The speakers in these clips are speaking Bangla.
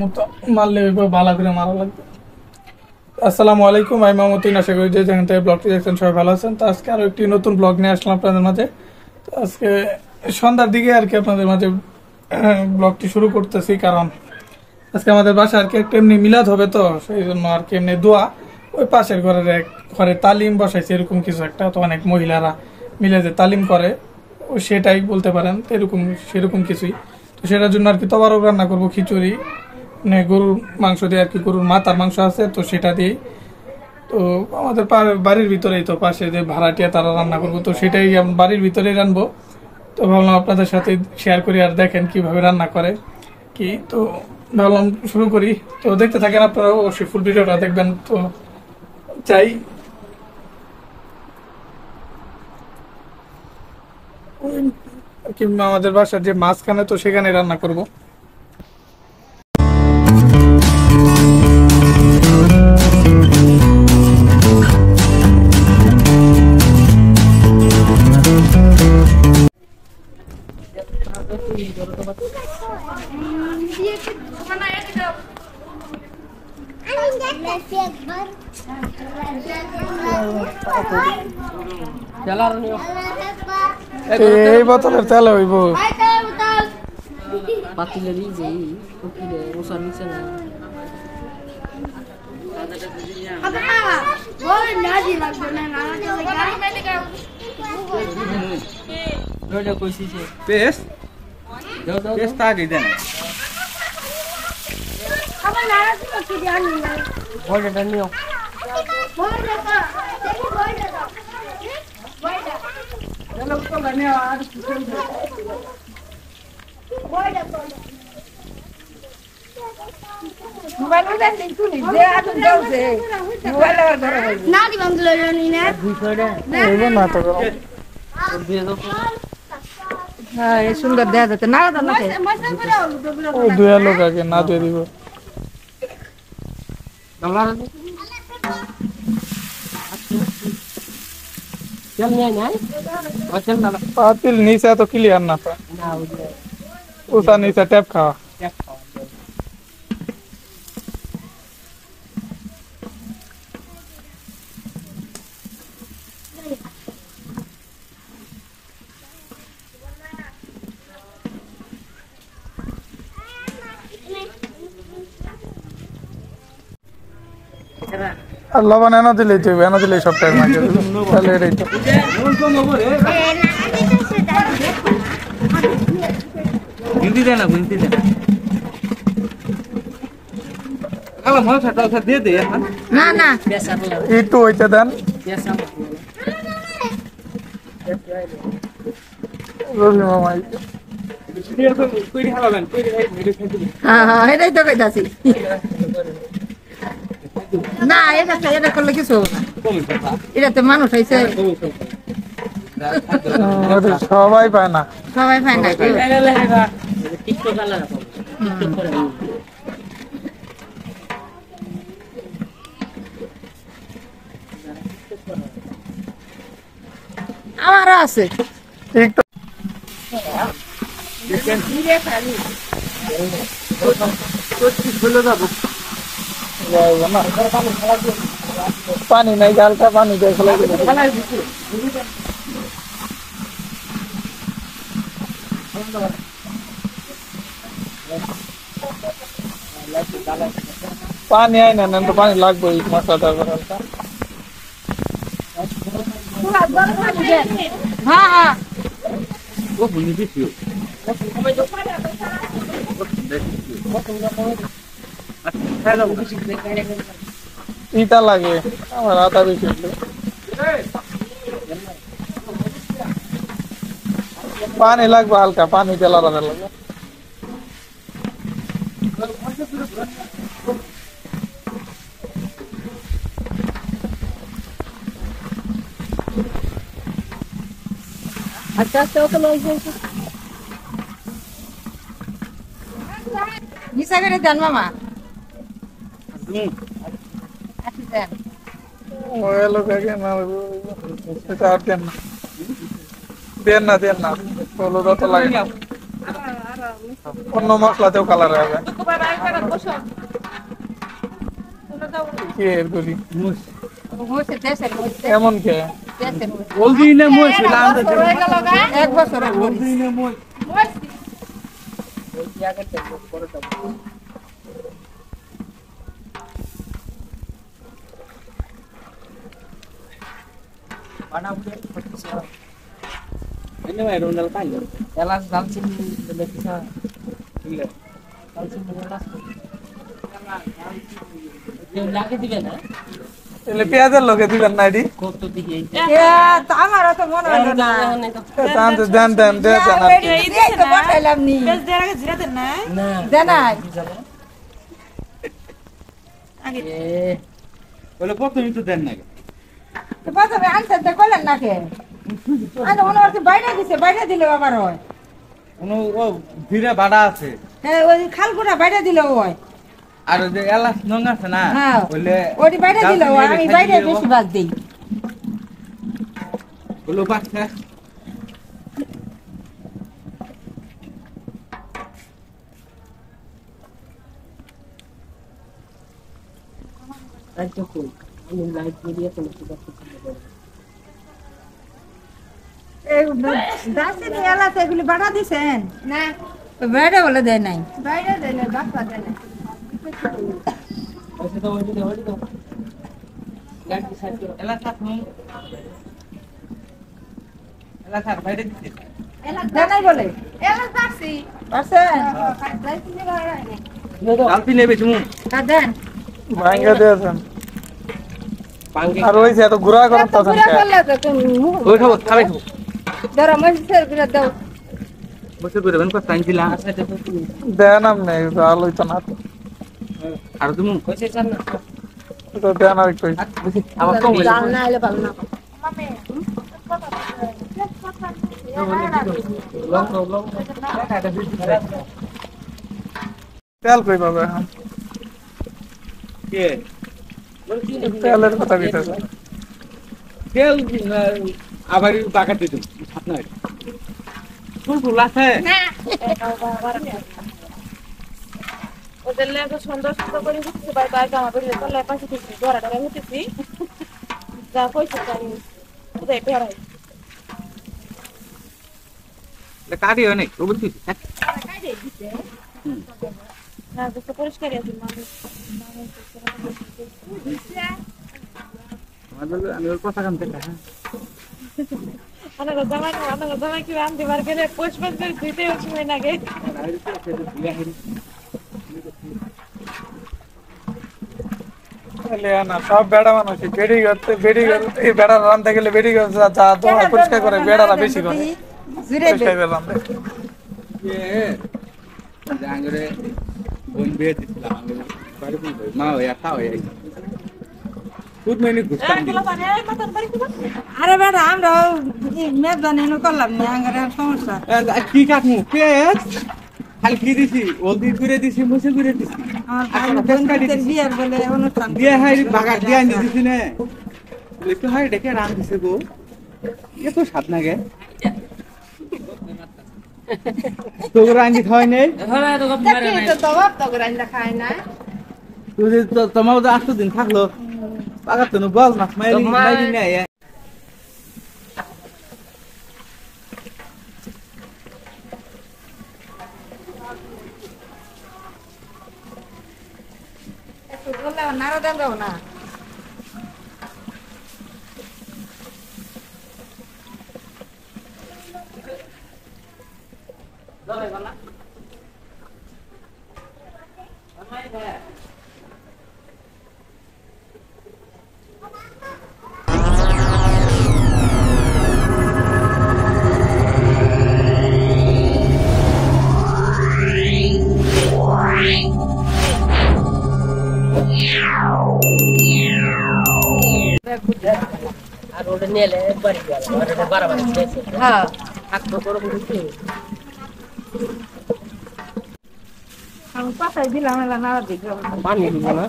মতো মারলে ভালো করে মারা লাগবে। আসসালামু আলাইকুম, আমি মামুদ্দিন। আশা করি যে যেখান থেকে ব্লগটি দেখছেন সবাই ভালো আছেন। তো আজকে আরো একটি নতুন ব্লগ নিয়ে আসলাম আপনাদের মাঝে। তো আজকে সন্ধ্যার দিকে আর কি আপনাদের মাঝে ব্লগটি শুরু করতেছি, কারণ আজকে আমাদের বাসায় আর কি একটা এমনি মিলাদ হবে, তো সেই জন্য আর কি এমনি দোয়া ওই পাশের ঘরের এক ঘরে তালিম বসাইছে এরকম কিছু একটা। তো অনেক মহিলারা মিলে যে তালিম করে ও সেটাই বলতে পারেন, তো এরকম সেরকম কিছুই। তো সেটার জন্য আর কি তবারক রান্না করবো, খিচুড়ি মানে গরুর মাংস দিয়ে আর কি, গরুর মাথার মাংস আছে তো সেটা দিয়েই। তো আমাদের বাড়ির ভিতরেই তো পাশে যে ভাড়াটিয়া তারা রান্না করবো, তো সেটাই বাড়ির ভিতরেই রানবো। তো ভাবলাম আপনাদের সাথে শেয়ার করি আর দেখেন কিভাবে রান্না করে কি। তো ভাবলাম শুরু করি। তো দেখতে থাকেন আপনারা, অবশ্যই ফুল ভিডিওটা দেখবেন। তো চাই ওই আর কি আমাদের বাসার যে মাঝখানে, তো সেখানে রান্না করব। এই বোতলের তেল হইব। সুন্দর দেখা যাচ্ছে না দুই লোক আগে না দিয়ে দিব। পাতিল নিচে তো ক্লিয়ার না, উষা নিচে ট্যাপ খাওয়া। আর লবণ এনে দিলেই তো এনে দিলেই সব টাইম মাঝে তাহলে এটাই তো। না না একটু হইতে দেন রবি মামা। হ্যাঁ হ্যাঁ এটাই তো কইতাছি না এটা করলে কিছু হবে না, এটা তো মানুষ হয়েছে সবাই পায় না, সবাই পায় না। আমারও আছে ঠিক তো। পানি নাই, গালটা পানি দিয়ে খেলা পানি আই না, তো পানি লাগবে মশলা হালকা। হ্যাঁ হ্যাঁ ইটা লাগে আমার আটা বেশি। পানি লাগবে হালকা, পানি তেলা লাগবে। আচ্ছা আচ্ছা ওকে নিশা করে দেন মামা দেন লোক আগে না আর দেন না, দেন না, দেন না, বলো যত লাগে। অন্য মশলাতেও কালার হবে কি এর করি হয়েছে দেশের মধ্যে এমন কে দেশের মধ্যে হলদি না মই ছিলাম এক বছর হলদি না মই ini mah rondal panjang elas dalcin bisa iya dalcin elas dia lagi diben na এলে পেঁয়াজের লগে দিবেন না এটি কত দিকে তো আমারও তো মনে হলো না দেন দেন দেন দেন এই তো বসাইলাম নি বেশ দেড় আগে জিরা দেন না না জানাই আগে বলে প্রথমে তো দেন না তো প্রথমে আনসার তো করলেন না কে আরে মনে হচ্ছে বাইরে দিছে বাইরে দিলে আবার হয় কোনো ও ভিড়ে বাড়া আছে হ্যাঁ ওই খালগুড়া বাইরে দিলে হয় আর যে এলাচ নং আছে না হ্যাঁ বলে ওটি বাইরে দিলে হয় আমি বাইরে বেশি ভাগ দেই বলো বাচ্চা লাইট তো আমি লাইট দিয়ে কোনো কিছু এই দাসিনী এলাচ এগুলি বাড়া দিছেন না বাইরে বলে দেয় নাই বাইরে দেয় না বাসা দেয় না ऐसे तो वही तो लाइट की साइड करो एला साथ में एला साथ বাইরে দিতে দেয় নাই বলে এলাচ বাড়ছি বাড়ছেন আলপি নেবে তুমি তা দেন ভাঙ্গা দিয়েছেন পাঙ্গে আর ওই যে এত ঘুরা করেন তখন পুরা করলে তো তুমি ওই খাবো খাবে খাবো ধরো মসজিদের করে দাও বসে করে বেন পাঁচ দিলা আচ্ছা দেখো তুমি দেন আপনি আলোই তো না আর তুমি কইছে জান না তো দেন আর একটু আবার কম হইলো না এলে ভালো না লং লং তেল কই পাবে এখন কে তেলের কথা কইতেছে তেল আবার বাগাতে দিন আপনার ফুল ফুল আছে ওদের লেগে সুন্দর সুন্দর করে হচ্ছে ভাই ভাই জামা পরে তো লেপা শিখেছি ঘোড়াটা হতেছি যা কইছে জানি ওদের পেরাই কাটি হয় নাই রবি তুই না তো পরিষ্কার আছে মানুষ আমি ওর কথা কানতে হ্যাঁ আনা জামাই কি আনতে পার গেলে পুষ্পন করে দিতে সময় লাগে না সব বেড়া মানুষ বেড়ি করতে এই বেড়া রান্নতে গেলে বেড়ি করতে যা তোমার পরিষ্কার করে বেড়ারা বেশি করে জুড়ে পরিষ্কার করে রান্ধে জাঙ্গরে বোন বিয়ে দিছিলাম বাড়ি মা হইয়া খা হইয়া খুদ মেনে ঘুরতাম আরে বেটা আমরা মেজবানি করলাম না আঙ্গারে সমস্যা কি কাকু কে খালি কি দিছি হলদি করে দিছি মুছে করে দিছি আমার বোনের বিয়ার বলে অনুষ্ঠান দিয়ে হাই বাগার দিয়ে আনি দিছি না একটু হাই ডেকে রান দিছে গো এত স্বাদ লাগে তোর রান্দি খাওয়াই নেই তুই তোমার তো 8 দিন থাকলো বাগার তো বল মাছ মাইরি নেই নাড়া দেন যাও না আর ওটা নিলে বাড়ি গেল আর ওটা বারবার খেয়েছে হ্যাঁ থাকতো করে বুঝছি আমি পাতায় দিলাম নাড়া দিকে পানি দিব না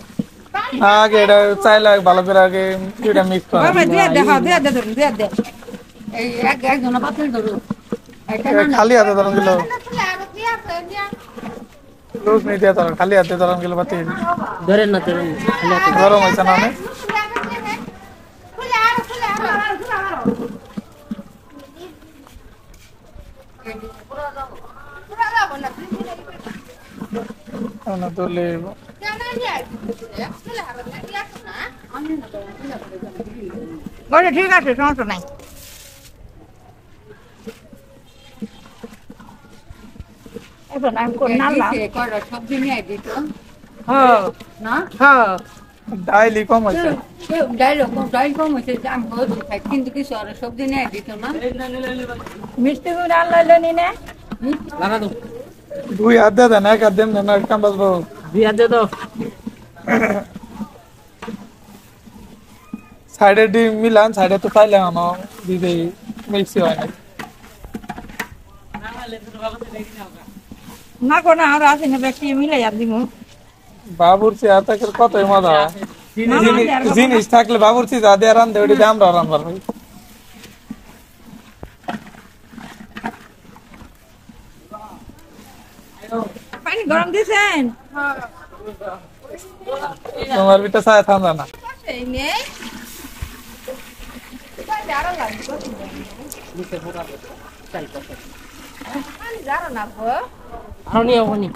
আগে এটা চাইলে ভালো করে আগে দুইটা মিক্স করা বাবা দিয়ে দেখো দিয়ে দে ধরুন দিয়ে দে এই একজন পাতল ধরুন খালি হাতে ধরুন দিল দিয়ে রোজ নিয়ে দিয়ে ধরেন, খালি হাতে ধরেন গেলে বাতি ধরেন না ধরেন খালি হাতে। গরম হয়েছে না অনেক। না ধরলে বলে ঠিক আছে, সমস্যা নাই। এখন আমি করে নামলাম। সবজি নিয়ে দিত হ্যাঁ না হ্যাঁ, ডাইলি কম হয়েছে। ডাইল কম হয়েছে আমি বলছি খাই, কিন্তু কিছু আর সবজি নিয়ে দিত না। মিষ্টি গুড় আনলো নি না? লাগা দাও, 2 হাত দিয়ে দেন, 1 হাত দেন না কাম্বাস বাবু। দুই হাতে দাও। সাইডে ডিম মিলান, সাইডে তো পাইলাম আমার দিদি মিক্সি হয় না। না কোনো আর আছে না, ব্যক্তি মিলাই আর দিব। বাবুর্চি হাতে কতই মজা হয়। জিনিস থাকলে বাবুর্চি যা দিয়ে রান্ধে ওটি দিয়ে আমরা রান্নার ভাই। পানি গরম দিয়েছেন? তোমার বিটা ছায়া ঠান্ডা না। আরো নিয়ে হবনি।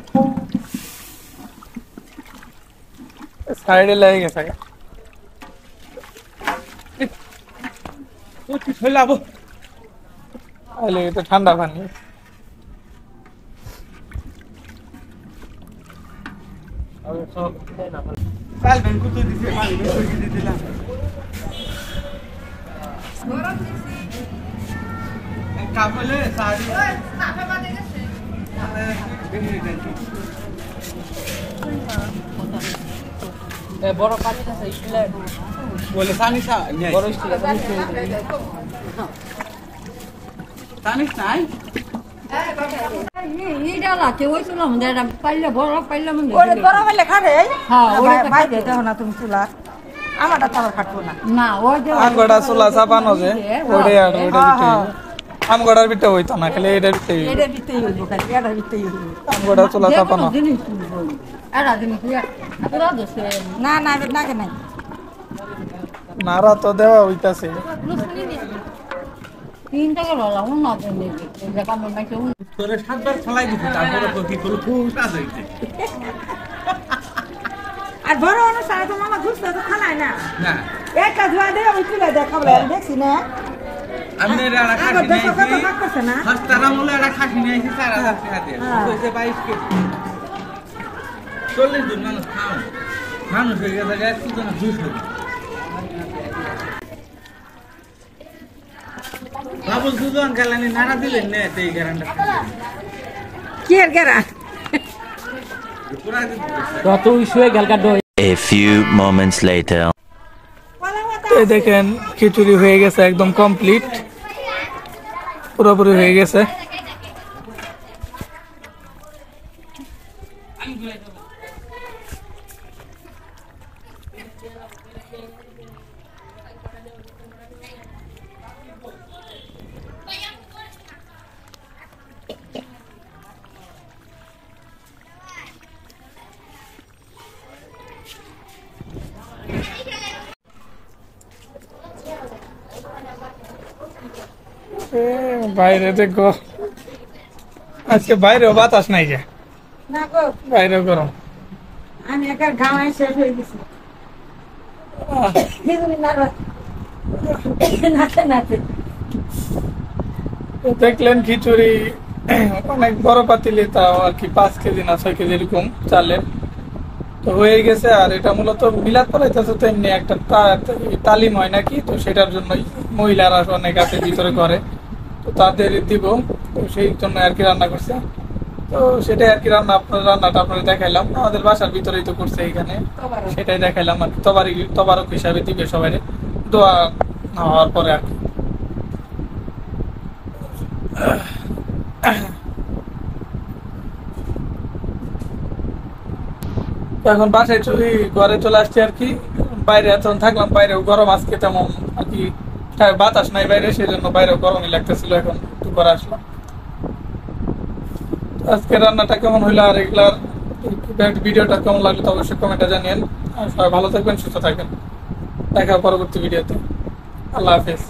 সাইডে লেগে গেছে। আইলে তো ঠান্ডা পানি। বড় পানি আছে স্টিলের, বলে জানিস বড় স্টিলের পানি নাই এইটা লাগে ওই ছিল আমাদের, এটা পাইলে বড় পাইলে মনে ওরে গরম হলে খাবে? হ্যাঁ, ওরে তো বাইরে দেখো না তুমি চুলা, আমারটা তো আবার খাটবো না। না ওই যে আমগড়া চুলা চাপানো যে ওড়ে আর ওড়ে বিটে আমগড়ার বিটে হইতো না, খালি এটা বিটে এটা দিতেই হইব, খালি এটা দিতেই হইব। আমগড়া চুলা চাপানো। জিনিস এটা জিনিস পুরা দোষে না না নাকে নাই। নারা তো দেওয়া হইতাছে। 3 টাকা ললা অন্য আপনি যে কাম নাই কেউ তোরে 7 বার ফলাই দিছি, তারপরে তো কি করলো খুব কাজ হইছে। আর বড় অনুষ্ঠানে তো মামা ঘুরতে তো খানায় না, না একটা ধোয়া দিয়ে ওই চুলা দেখাবো, দেখছি না আমি এর একটা আগর খাসি দেখো কত নিয়েছি, ভাগ করছে না। হাস্তারা মূলে একটা খাসি নিয়েছি 4000 টাকা দিয়ে, কইছে 22 কেজি। 40 জন মানুষ খাও, মানুষ হয়ে গেছে 100 জন 200। বাবুল দুজন গেলানি নাড়া দিলেন না এই গ্যারান্টি কি এর গেরা পুরা যত শুয়ে গেলকা do. A few moments later. এই দেখেন খিচুড়ি হয়ে গেছে, একদম কমপ্লিট, পুরোপুরি হয়ে গেছে। বাইরে দেখো আজকে বাইরেও বাতাস নাই যে, না গো, বাইরেও গরম। আমি একা ঘামায় শেষ হয়ে গেছি। খিচুড়ি নাচে নাচে তো দেখলেন খিচুড়ি অনেক বড় পাতিলে, তাও আর কি 5 কেজি না 6 কেজি এরকম চালের তো হয়ে গেছে। আর এটা মূলত মিলাদ পড়াইতেছে, তো এমনি একটা তালিম হয় নাকি, তো সেটার জন্যই মহিলারা অনেক আছে ভিতরে করে, তো তাদের দিব, তো সেই জন্য আর কি রান্না করছে। তো সেটাই আর কি রান্নাটা আপনাদের দেখাইলাম, আমাদের বাসার ভিতরেই তো করছে এখানে, সেটাই দেখাইলাম আর কি। তবারক হিসাবে দিবে সবাই দোয়া হওয়ার পরে আর কি। এখন বাসায় ঘরে চলে আসছি আর কি। বাইরে এখন থাকলাম, বাইরেও গরম আজকে তেমন আর কি, বাতাস নাই বাইরে, সেই জন্য বাইরেও গরমই লাগতেছিল। এখন একটু করে আসলাম। আজকে রান্নাটা কেমন হইলো আর এগুলার ভিডিওটা কেমন লাগলো তো অবশ্যই কমেন্টে জানিয়েন। আর সবাই ভালো থাকবেন, সুস্থ থাকবেন। দেখা হবে পরবর্তী ভিডিওতে। আল্লাহ হাফিজ।